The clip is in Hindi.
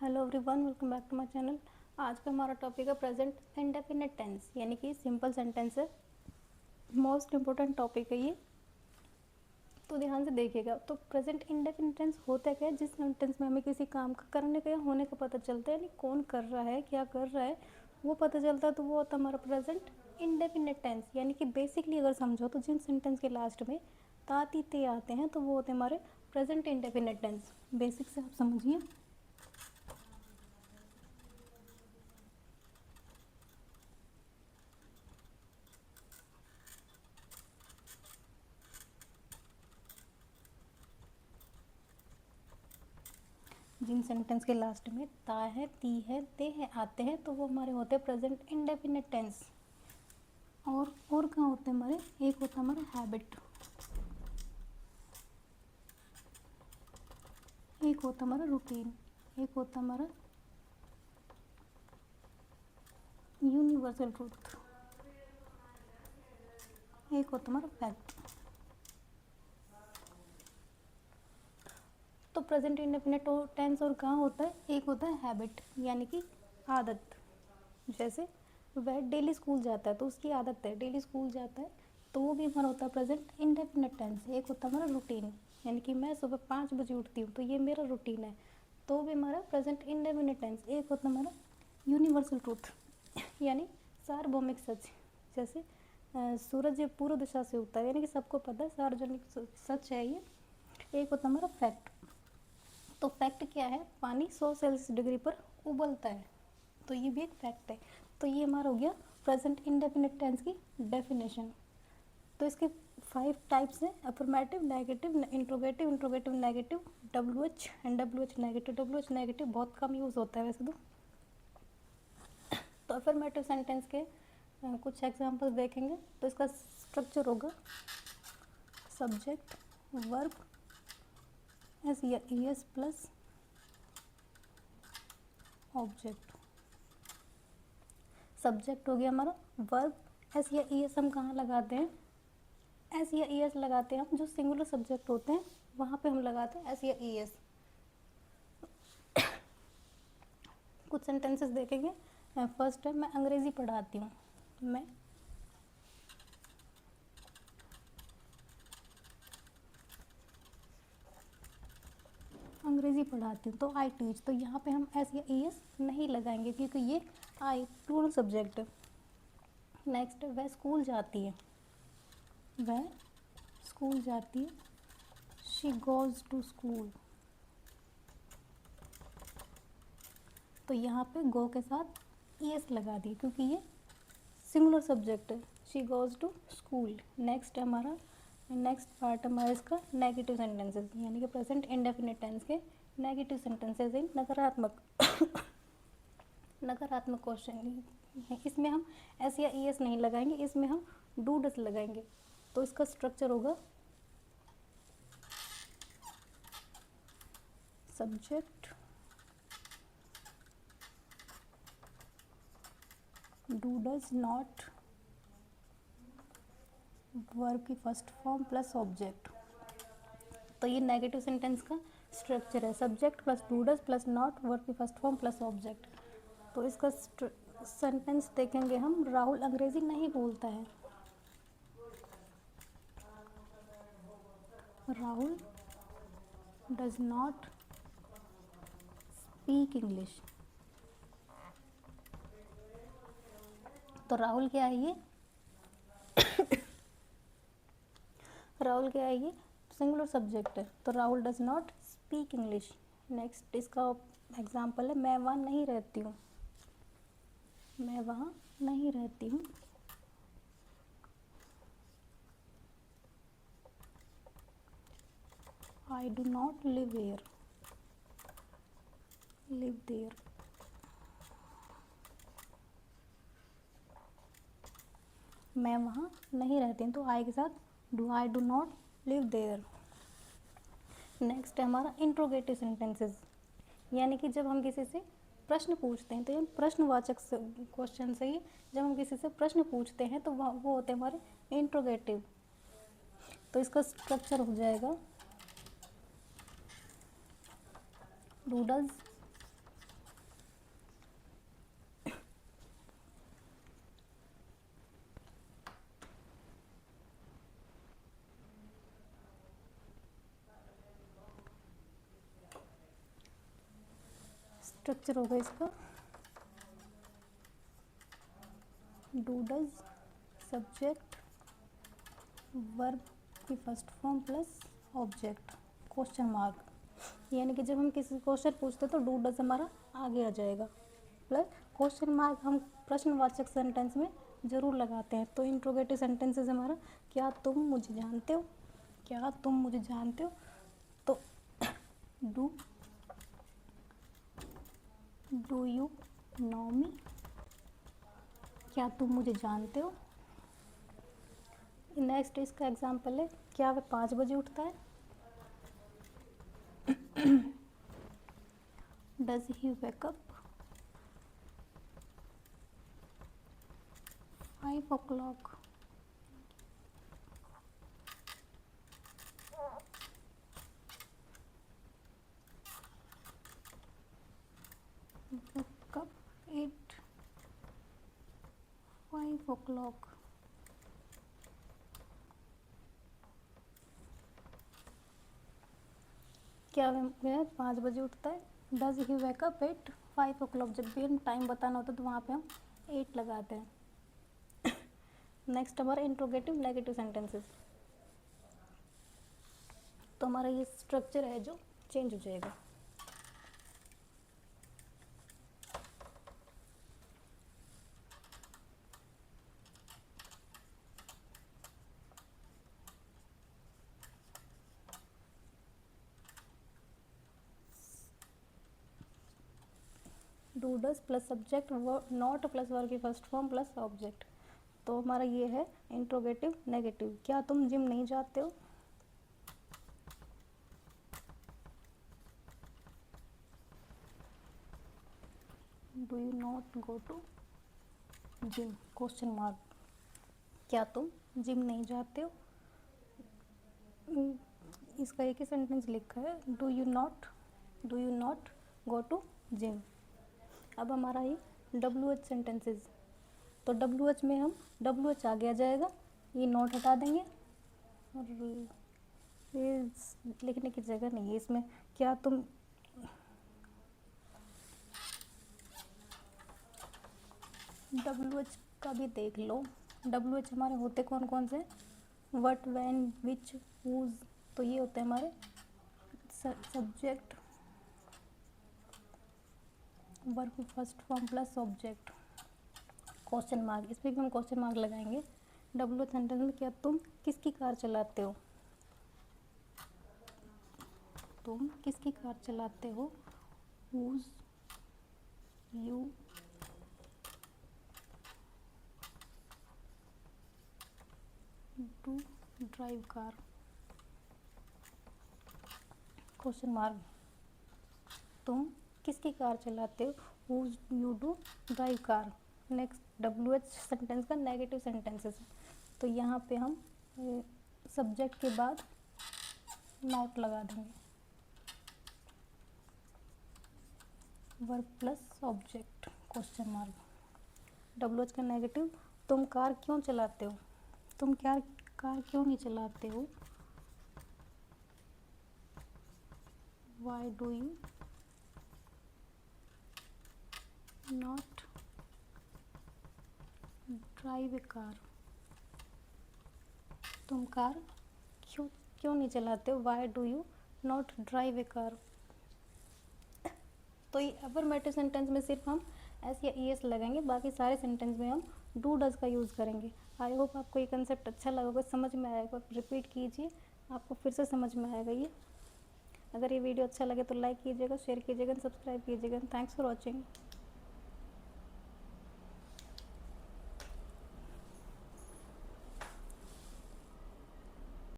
Hello everyone, welcome back to my channel. आज का हमारा टॉपिक है प्रेजेंट इंडेफिनिट टेंस, यानी कि सिंपल सेंटेंस है। मोस्ट इम्पोर्टेंट टॉपिक है ये, तो ध्यान से देखिएगा। तो प्रेजेंट इंडेफिनिट टेंस होता क्या है? जिस सेंटेंस में हमें किसी काम का करने का या होने का पता चलता है, यानी कौन कर रहा है, क्या कर रहा है, वो पता चलता है, तो वो होता है हमारा प्रेजेंट इंडेफिनिट टेंस। यानी कि बेसिकली अगर समझो तो जिन सेंटेंस के लास्ट में तात ते आते हैं तो वो होते हैं हमारे प्रेजेंट इंडेफिनिट टेंस। बेसिक से आप समझिए। जिन सेंटेंस के लास्ट में ता है, ती है, ते है आते हैं तो वो हमारे होते हैं प्रेजेंट इंडेफिनिट टेंस। और कहाँ होते हैं हमारे? एक होता है हमारा हैबिट, एक होता है हमारा रूटीन, एक होता है हमारा यूनिवर्सल ट्रूथ, एक होता है हमारा फैक्ट। तो प्रेजेंट इंडेफिनिट टेंस और कहाँ होता है? एक होता है हैबिट, यानी कि आदत। जैसे वह डेली स्कूल जाता है तो उसकी आदत है, डेली स्कूल जाता है, तो वो भी हमारा होता है प्रेजेंट इंडेफिनिट टेंस। एक होता है हमारा रूटीन, यानी कि मैं सुबह 5 बजे उठती हूँ तो ये मेरा रूटीन है, तो भी हमारा प्रेजेंट इंडेफिनिट टेंस। एक होता है हमारा यूनिवर्सल ट्रूथ, यानी सार्वभौमिक सच। जैसे सूरज पूर्व दिशा से उगता है, यानी कि सबको पता है, सार्वजनिक सच है ये। एक होता है हमारा फैक्ट। तो फैक्ट क्या है? पानी 100 सेल्सियस डिग्री पर उबलता है, तो ये भी एक फैक्ट है। तो ये हमारा हो गया प्रेजेंट इंडेफिनिट टेंस की डेफिनेशन। तो इसके 5 टाइप्स हैं: affirmative, negative, interrogative, interrogative negative, WH and WH negative. WH negative बहुत कम यूज़ होता है वैसे तो अफर्मेटिव सेंटेंस के कुछ एग्जांपल्स देखेंगे। तो इसका स्ट्रक्चर होगा सब्जेक्ट, वर्ब, एस या ES प्लस ऑब्जेक्ट। सब्जेक्ट हो गया हमारा, वर्ब, एस या ES हम कहाँ लगाते हैं? एस या ES लगाते हैं हम जो सिंगुलर सब्जेक्ट होते हैं वहाँ पे हम लगाते हैं एस या ES। कुछ सेंटेंसेस देखेंगे। फर्स्ट है, मैं अंग्रेज़ी पढ़ाती हूँ। मैं अंग्रेज़ी पढ़ाती हूँ, तो आई टीच। तो यहाँ पे हम एस या ES नहीं लगाएंगे क्योंकि ये आई प्लूरल सब्जेक्ट है। नेक्स्ट, वह स्कूल जाती है। वह स्कूल जाती है, शी गोज़ टू स्कूल। तो यहाँ पे गो के साथ ES लगा दिए क्योंकि ये सिंगुलर सब्जेक्ट है, she goes to school. Next हमारा नेक्स्ट पार्ट हमारा इसका नेगेटिव सेंटेंसेस, यानी कि प्रेजेंट इंडेफिनिट टेंस के नेगेटिव सेंटेंसेस इन नकारात्मक नकारात्मक क्वेश्चन। इसमें हम एस या ES नहीं लगाएंगे, इसमें हम डू डस लगाएंगे। तो इसका स्ट्रक्चर होगा subject, do does not, verb की फर्स्ट फॉर्म प्लस ऑब्जेक्ट। तो ये नेगेटिव सेंटेंस का स्ट्रक्चर है, subject plus do does plus not, verb की फर्स्ट फॉर्म प्लस ऑब्जेक्ट। तो इसका सेंटेंस देखेंगे हम, राहुल अंग्रेजी नहीं बोलता है। Rahul does not speak English. तो राहुल क्या है? ये राहुल क्या है? ये सिंगुलर सब्जेक्ट है, तो Rahul does not speak English. Next इसका एग्जाम्पल है, मैं वहाँ नहीं रहती हूँ। मैं वहाँ नहीं रहती हूँ। I do not live there, live there. मैं वहाँ नहीं रहती हूँ, तो आई के साथ do, I do not live there. Next है हमारा इंट्रोगेटिव सेंटेंसेस, यानी कि जब हम किसी से प्रश्न पूछते हैं, तो ये प्रश्नवाचक क्वेश्चन से ही जब हम किसी से प्रश्न पूछते हैं तो वो होते हैं हमारे इंट्रोगेटिव। तो इसका स्ट्रक्चर हो जाएगा, डू डज स्ट्रक्चर होगा इसका, डू डज, सब्जेक्ट, वर्ब की first form plus object, question mark. यानी कि जब हम किसी क्वेश्चन पूछते तो डू डज हमारा आगे आ जाएगा, प्लस क्वेश्चन मार्क हम प्रश्नवाचक सेंटेंस में ज़रूर लगाते हैं। तो इंट्रोगेटिव सेंटेंसेस हमारा, क्या तुम मुझे जानते हो, क्या तुम मुझे जानते हो, तो डू यू नो मी, क्या तुम मुझे जानते हो। नेक्स्ट इसका एग्जाम्पल है, क्या वह 5 बजे उठता है, does he wake up 5 o'clock, wake up at 5 o'clock। क्या वह 5 बजे उठता है, does he wake up at 5 o'clock। जब भी हम टाइम बताना होता है तो वहाँ पे हम 8 लगाते हैं। नेक्स्ट हमारा इंट्रोगेटिव नेगेटिव सेंटेंसेस। तो हमारा ये स्ट्रक्चर है जो चेंज हो जाएगा। Do does plus subject, not plus verb की फर्स्ट फॉर्म प्लस ऑब्जेक्ट। तो हमारा ये है इंट्रोगेटिव नेगेटिव। क्या तुम जिम नहीं जाते हो, do you not go to gym, question mark. क्या तुम जिम नहीं जाते हो, इसका एक ही सेंटेंस लिखा है, do you not go to gym. अब हमारा ये WH सेंटेंसेस। तो WH में हम WH आगे आ जाएगा, ये नॉट हटा देंगे और ये लिखने की जगह नहीं है इसमें। क्या तुम WH का भी देख लो। WH हमारे होते कौन कौन से, व्हाट, व्हेन, विच, हुज। तो ये होते हैं हमारे subject, verb first form plus object, question mark. इस पर भी हम क्वेश्चन मार्क लगाएंगे। WH सेंटेंस में, क्या तुम किसकी कार चलाते हो, तुम किसकी कार चलाते हो, whose you do drive car, question mark. तुम किसकी कार चलाते हो, whose you do drive car. Next WH sentence का नेगेटिव सेंटेंसेस। तो यहाँ पे हम सब्जेक्ट के बाद नॉट लगा देंगे, verb plus object, question mark. WH का नेगेटिव, तुम कार क्यों चलाते हो, तुम कार क्यों नहीं चलाते हो, why do you not drive A car, तुम कार क्यों नहीं चलाते हो, why do you not drive A car. तो ये अफर्मेटिव सेंटेंस में सिर्फ हम एस या ES लगाएंगे, बाकी सारे सेंटेंस में हम डू डज का यूज़ करेंगे। आई होप आपको ये कंसेप्ट अच्छा लगा होगा, समझ में आएगा। रिपीट कीजिए, आपको फिर से समझ में आएगा ये। अगर ये वीडियो अच्छा लगे तो लाइक कीजिएगा, शेयर कीजिएगा, सब्सक्राइब कीजिएगा। Thanks for watching.